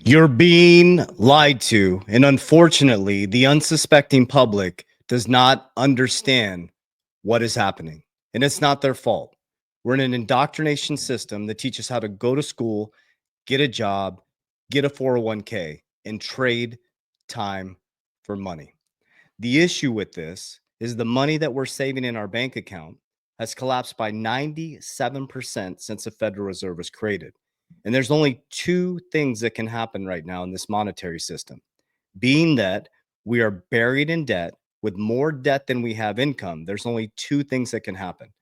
You're being lied to, and unfortunately, the unsuspecting public does not understand what is happening, and it's not their fault. We're in an indoctrination system that teaches how to go to school, get a job, get a 401k, and trade time for money. The issue with this is the money that we're saving in our bank account has collapsed by 97% since the Federal Reserve was created. And there's only two things that can happen right now in this monetary system, being that we are buried in debt with more debt than we have income. There's only two things that can happen.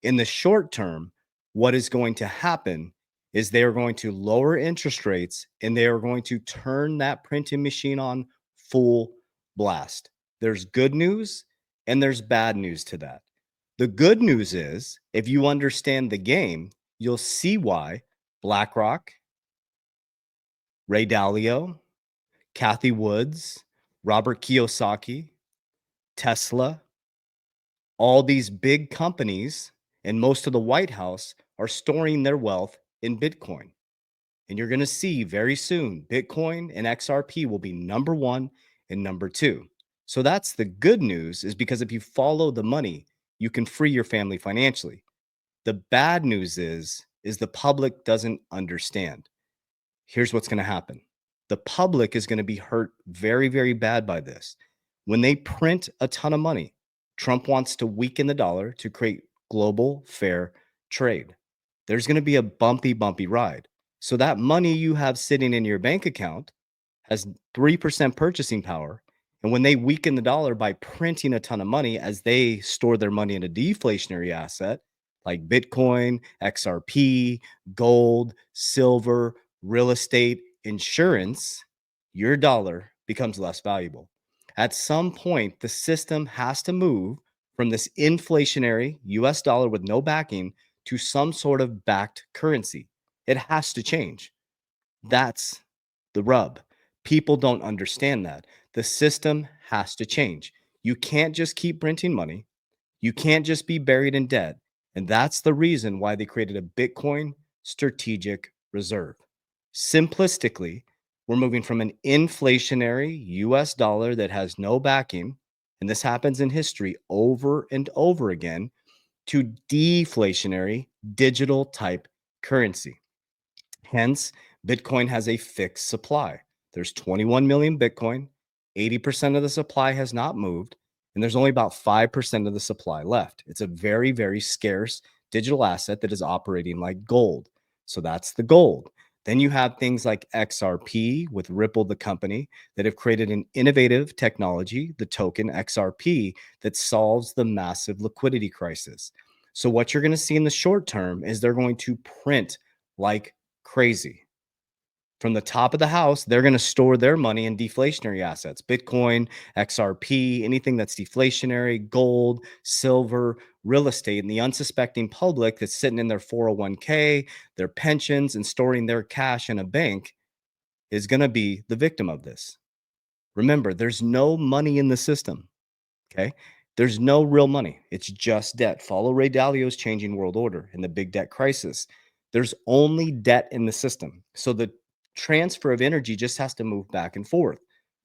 In the short term, what is going to happen is they are going to lower interest rates and they are going to turn that printing machine on full blast. There's good news and there's bad news to that. The good news is if you understand the game, you'll see why BlackRock, Ray Dalio, Kathy Woods, Robert Kiyosaki, Tesla, all these big companies and most of the White House are storing their wealth in Bitcoin. And you're going to see very soon Bitcoin and XRP will be number one and number two. So that's the good news, is because if you follow the money, you can free your family financially. The bad news is the public doesn't understand. Here's what's going to happen. The public is going to be hurt very, very bad by this. When they print a ton of money, Trump wants to weaken the dollar to create global fair trade. There's going to be a bumpy ride. So that money you have sitting in your bank account has 3% purchasing power. And when they weaken the dollar by printing a ton of money as they store their money in a deflationary asset like Bitcoin, XRP, gold, silver, real estate, insurance, your dollar becomes less valuable. At some point, the system has to move from this inflationary US dollar with no backing to some sort of backed currency. It has to change. That's the rub. People don't understand that. The system has to change. You can't just keep printing money. You can't just be buried in debt. And that's the reason why they created a Bitcoin strategic reserve. Simplistically, we're moving from an inflationary US dollar that has no backing, and this happens in history over and over again, to deflationary digital type currency. Hence, Bitcoin has a fixed supply. There's 21 million Bitcoin, 80% of the supply has not moved, and there's only about 5% of the supply left. It's a very, very scarce digital asset that is operating like gold. So that's the gold. Then you have things like XRP with Ripple, the company, that have created an innovative technology, the token XRP, that solves the massive liquidity crisis. So, what you're going to see in the short term is they're going to print like crazy. From the top of the house, they're going to store their money in deflationary assets, Bitcoin, XRP, anything that's deflationary, gold, silver, real estate. And the unsuspecting public that's sitting in their 401k, their pensions, and storing their cash in a bank is going to be the victim of this. Remember, there's no money in the system. Okay. There's no real money. It's just debt. Follow Ray Dalio's Changing World Order and the big debt crisis. There's only debt in the system. So the transfer of energy just has to move back and forth.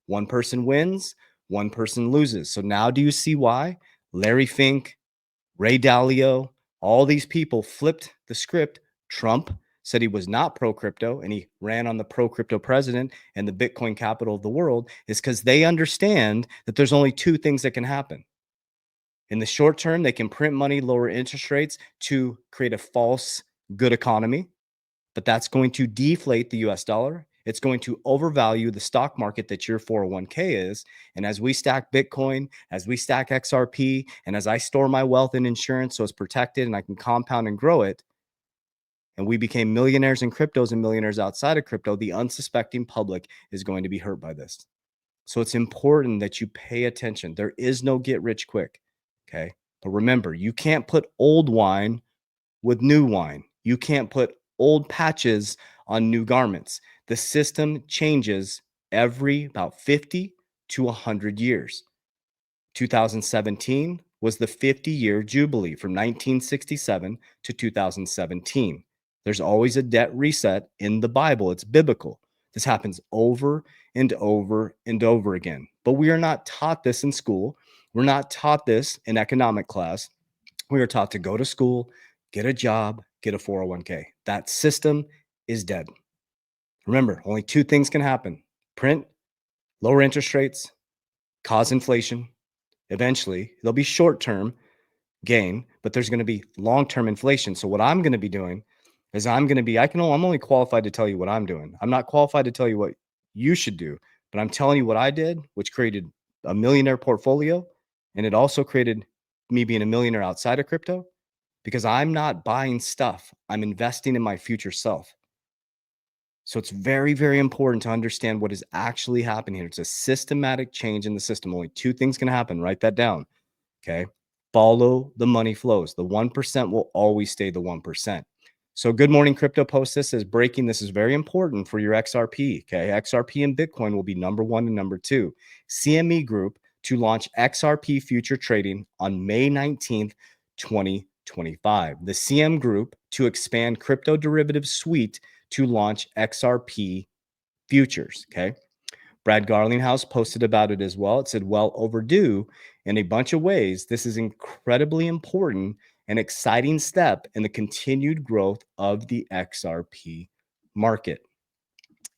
One person wins, one person loses. So now do you see why Larry Fink, Ray Dalio, all these people flipped the script? Trump said he was not pro crypto and he ran on the pro crypto president and the Bitcoin capital of the world, is because they understand that there's only two things that can happen. In the short term, they can print money, lower interest rates to create a false good economy, but that's going to deflate the US dollar. It's going to overvalue the stock market that your 401k is. And as we stack Bitcoin, as we stack XRP, and as I store my wealth in insurance so it's protected and I can compound and grow it, and we became millionaires in cryptos and millionaires outside of crypto, the unsuspecting public is going to be hurt by this. So it's important that you pay attention. There is no get rich quick. Okay. But remember, you can't put old wine with new wine. You can't put old patches on new garments. The system changes every about 50 to 100 years. 2017 was the 50-year jubilee from 1967 to 2017. There's always a debt reset in the Bible. It's biblical. This happens over and over and over again. But we are not taught this in school. We're not taught this in economic class. We are taught to go to school, get a job, get a 401k. That system is dead. Remember, only two things can happen: print, lower interest rates, cause inflation. Eventually, there'll be short term gain, but there's going to be long term inflation. So, what I'm going to be doing is I'm only qualified to tell you what I'm doing. I'm not qualified to tell you what you should do, but I'm telling you what I did, which created a millionaire portfolio. And it also created me being a millionaire outside of crypto because I'm not buying stuff, I'm investing in my future self. So it's very, very important to understand what is actually happening here. It's a systematic change in the system. Only two things can happen. Write that down. Okay. Follow the money flows. The 1% will always stay the 1%. So Good Morning Crypto post this as breaking. This is very important for your XRP. Okay. XRP and Bitcoin will be number one and number two. CME Group to launch XRP future trading on May 19th, 2025. The CM Group to expand crypto derivative suite to launch XRP futures. Okay. Brad Garlinghouse posted about it as well. It said, well overdue in a bunch of ways. This is incredibly important and exciting step in the continued growth of the XRP market.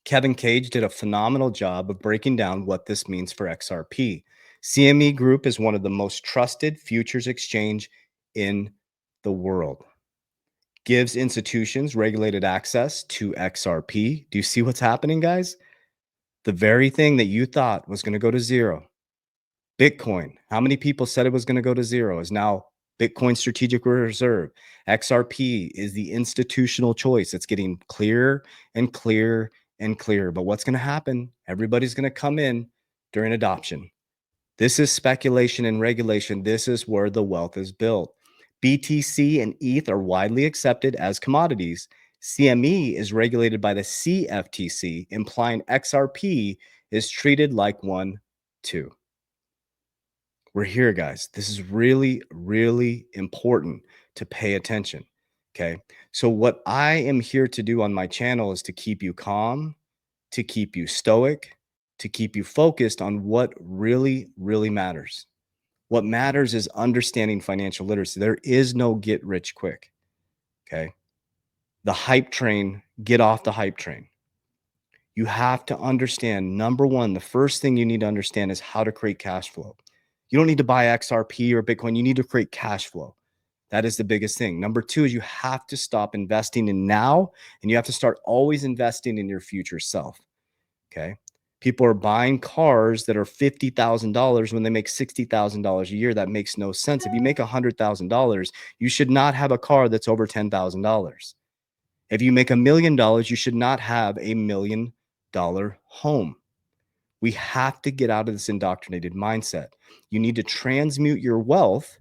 Kevin Cage did a phenomenal job of breaking down what this means for XRP. CME Group is one of the most trusted futures exchange in the world. Gives institutions regulated access to XRP. Do you see what's happening, guys? The very thing that you thought was going to go to zero, Bitcoin, how many people said it was going to go to zero, is now Bitcoin strategic reserve. XRP is the institutional choice. It's getting clearer and clearer and clearer. But what's going to happen? Everybody's going to come in during adoption. This is speculation and regulation. This is where the wealth is built. BTC and ETH are widely accepted as commodities. CME is regulated by the CFTC, implying XRP is treated like one too. We're here, guys. This is really, really important to pay attention. Okay. So, what I am here to do on my channel is to keep you calm, to keep you stoic, to keep you focused on what really, really matters. What matters is understanding financial literacy. There is no get rich quick. Okay. The hype train, get off the hype train. You have to understand, number one, the first thing you need to understand is how to create cash flow. You don't need to buy XRP or Bitcoin. You need to create cash flow. That is the biggest thing. Number two is you have to stop investing in now and you have to start always investing in your future self. Okay. People are buying cars that are $50,000 when they make $60,000 a year. That makes no sense. If you make $100,000, you should not have a car that's over $10,000. If you make $1 million, you should not have $1 million home. We have to get out of this indoctrinated mindset. You need to transmute your wealth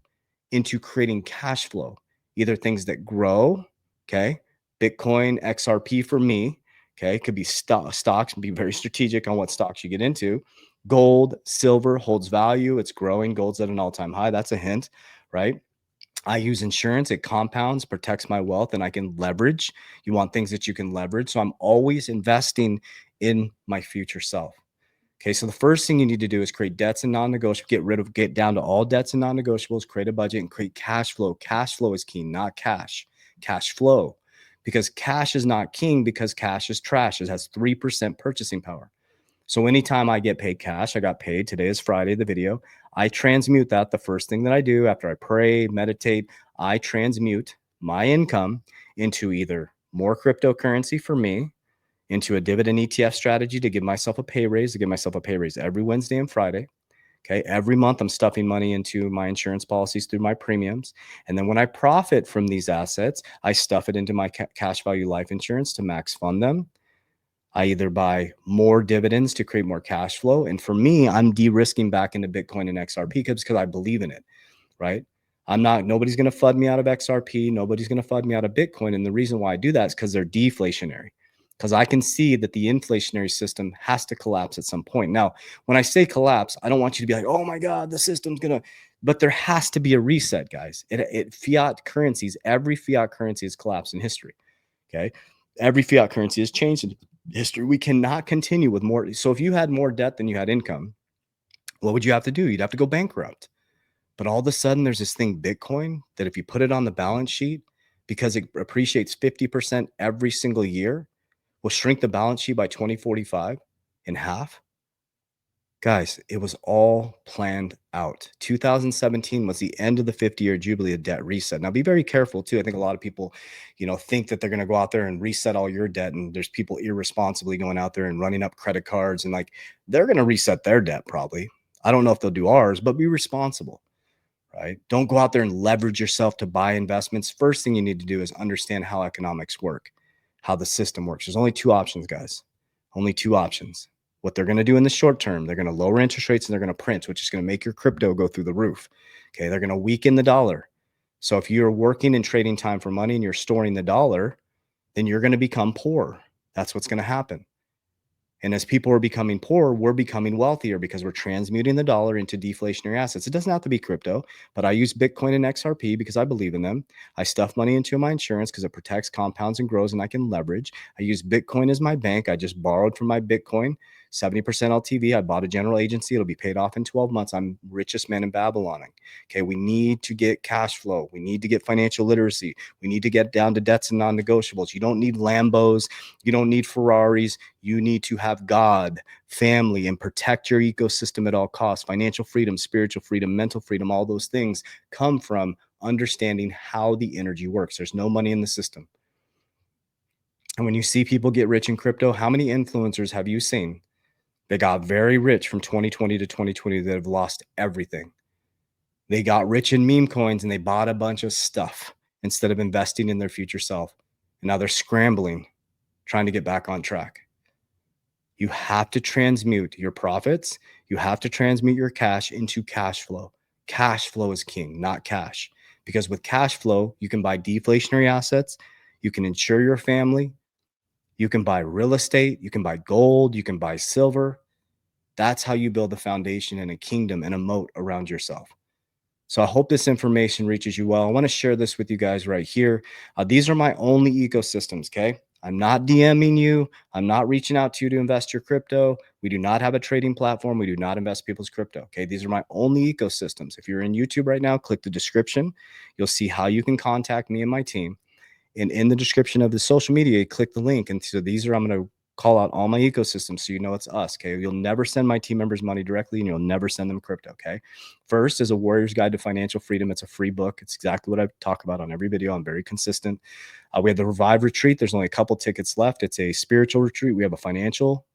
into creating cash flow, either things that grow, okay? Bitcoin, XRP for me, okay? It could be stocks, be very strategic on what stocks you get into. Gold, silver holds value. It's growing. Gold's at an all-time high. That's a hint, right? I use insurance. It compounds, protects my wealth, and I can leverage. You want things that you can leverage. So I'm always investing in my future self. Okay, so the first thing you need to do is create debts and non-negotiables, get down to all debts and non-negotiables, create a budget and create cash flow. Cash flow is king, not cash. Cash flow. Because cash is not king because cash is trash. It has 3% purchasing power. So anytime I get paid cash, I got paid. Today is Friday, the video. I transmute that. The first thing that I do after I pray, meditate, I transmute my income into either more cryptocurrency for me, into a dividend ETF strategy to give myself a pay raise, every Wednesday and Friday. Okay. Every month I'm stuffing money into my insurance policies through my premiums. And then when I profit from these assets, I stuff it into my cash value life insurance to max fund them. I either buy more dividends to create more cash flow. And for me, I'm de-risking back into Bitcoin and XRP because I believe in it, right? Nobody's going to FUD me out of XRP. Nobody's going to FUD me out of Bitcoin. And the reason why I do that is because they're deflationary. Because I can see that the inflationary system has to collapse at some point. Now, when I say collapse, I don't want you to be like, oh my God, the system's going to, but there has to be a reset, guys. Fiat currencies, every fiat currency has collapsed in history. Okay. Every fiat currency has changed history. We cannot continue with more. So if you had more debt than you had income, what would you have to do? You'd have to go bankrupt. But all of a sudden, there's this thing, Bitcoin, that if you put it on the balance sheet, because it appreciates 50% every single year, will shrink the balance sheet by 2045 in half. Guys, it was all planned out. 2017 was the end of the 50-year jubilee of debt reset. Now, be very careful too. I think a lot of people, think that they're going to go out there and reset all your debt, and there's people irresponsibly going out there and running up credit cards, and like they're going to reset their debt probably. I don't know if they'll do ours, but be responsible, right? Don't go out there and leverage yourself to buy investments. First thing you need to do is understand how economics work, how the system works. There's only two options, guys. Only two options. What they're going to do in the short term, they're going to lower interest rates and they're going to print, which is going to make your crypto go through the roof. Okay. They're going to weaken the dollar. So if you're working and trading time for money and you're storing the dollar, then you're going to become poor. That's what's going to happen. And as people are becoming poor, we're becoming wealthier because we're transmuting the dollar into deflationary assets. It doesn't have to be crypto, but I use Bitcoin and XRP because I believe in them. I stuff money into my insurance because it protects, compounds, and grows, and I can leverage. I use Bitcoin as my bank. I just borrowed from my Bitcoin, 70% LTV. I bought a general agency. It'll be paid off in 12 months. I'm richest man in Babylon. Okay, we need to get cash flow. We need to get financial literacy. We need to get down to debts and non-negotiables. You don't need Lambos. You don't need Ferraris. You need to have God, family, and protect your ecosystem at all costs. Financial freedom, spiritual freedom, mental freedom, all those things come from understanding how the energy works. There's no money in the system. And when you see people get rich in crypto, how many influencers have you seen that got very rich from 2020 to 2020 that have lost everything? They got rich in meme coins and they bought a bunch of stuff instead of investing in their future self. And now they're scrambling, trying to get back on track. You have to transmute your profits. You have to transmute your cash into cash flow. Cash flow is king, not cash. Because with cash flow, you can buy deflationary assets. You can insure your family. You can buy real estate. You can buy gold. You can buy silver. That's how you build a foundation and a kingdom and a moat around yourself. So I hope this information reaches you well. I want to share this with you guys right here. These are my only ecosystems, okay? I'm not DMing you. I'm not reaching out to you to invest your crypto. We do not have a trading platform. We do not invest people's crypto, okay? These are my only ecosystems. If you're in YouTube right now, click the description. You'll see how you can contact me and my team. And in the description of the social media, click the link. And so these are, I'm going to call out all my ecosystems so you know it's us. Okay. You'll never send my team members money directly and you'll never send them crypto. Okay. First is A Warrior's Guide to Financial Freedom. It's a free book. It's exactly what I talk about on every video. I'm very consistent. We have the Revive Retreat. There's only a couple tickets left. It's a spiritual retreat. We have a financial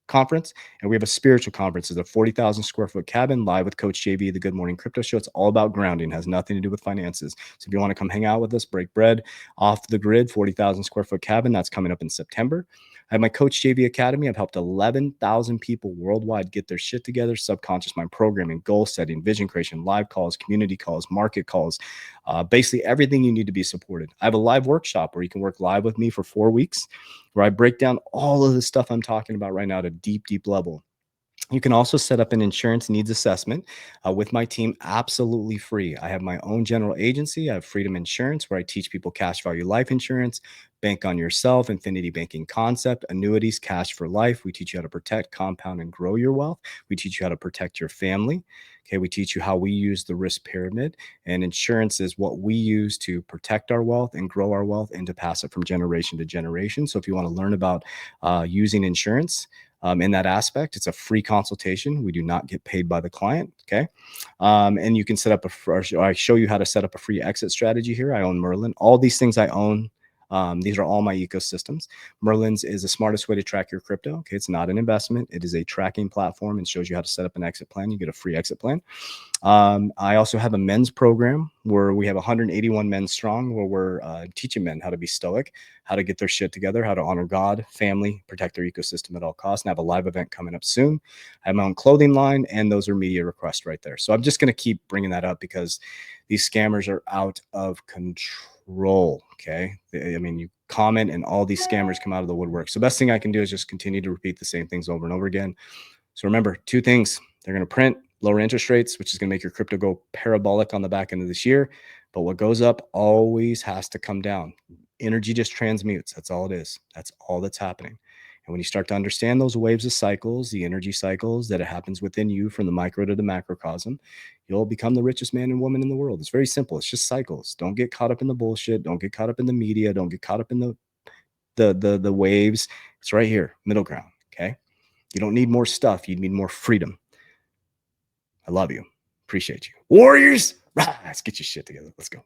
conference and we have a spiritual conference. It's a 40,000 square foot cabin live with Coach JV, the Good Morning Crypto Show. It's all about grounding, has nothing to do with finances. So if you want to come hang out with us, break bread off the grid, 40,000 square foot cabin, that's coming up in September. I have my Coach JV Academy. I've helped 11,000 people worldwide get their shit together, subconscious mind programming, goal setting, vision creation, live calls, community calls, market calls, basically everything you need to be supported. I have a live workshop where you can work live with me for 4 weeks, where I break down all of the stuff I'm talking about right now at a deep, deep level. You can also set up an insurance needs assessment with my team absolutely free. I have my own general agency. I have Freedom Insurance, where I teach people cash value life insurance, bank on yourself, infinity banking concept, annuities, cash for life. We teach you how to protect, compound, and grow your wealth. We teach you how to protect your family. Okay, we teach you how we use the risk pyramid, and insurance is what we use to protect our wealth and grow our wealth and to pass it from generation to generation. So if you want to learn about using insurance, in that aspect, it's a free consultation. We do not get paid by the client. Okay. And you can set up I show you how to set up a free exit strategy here. I own Merlin. All these things I own. These are all my ecosystems. Merlin's is the smartest way to track your crypto. Okay. It's not an investment. It is a tracking platform and shows you how to set up an exit plan. You get a free exit plan. I also have a men's program where we have 181 men strong, where we're teaching men how to be stoic, how to get their shit together, how to honor God, family, protect their ecosystem at all costs. And I have a live event coming up soon. I have my own clothing line, and those are media requests right there. So I'm just going to keep bringing that up because these scammers are out of control. Okay. I mean, you comment and all these scammers come out of the woodwork. So best thing I can do is just continue to repeat the same things over and over again. So remember, two things. They're going to print lower interest rates, which is going to make your crypto go parabolic on the back end of this year. But what goes up always has to come down. Energy just transmutes. That's all it is. That's all that's happening. And when you start to understand those waves of cycles, the energy cycles that it happens within you from the micro to the macrocosm, you'll become the richest man and woman in the world. It's very simple. It's just cycles. Don't get caught up in the bullshit. Don't get caught up in the media. Don't get caught up in the waves. It's right here, middle ground. Okay. You don't need more stuff. You need more freedom. I love you. Appreciate you. Warriors, let's get your shit together. Let's go.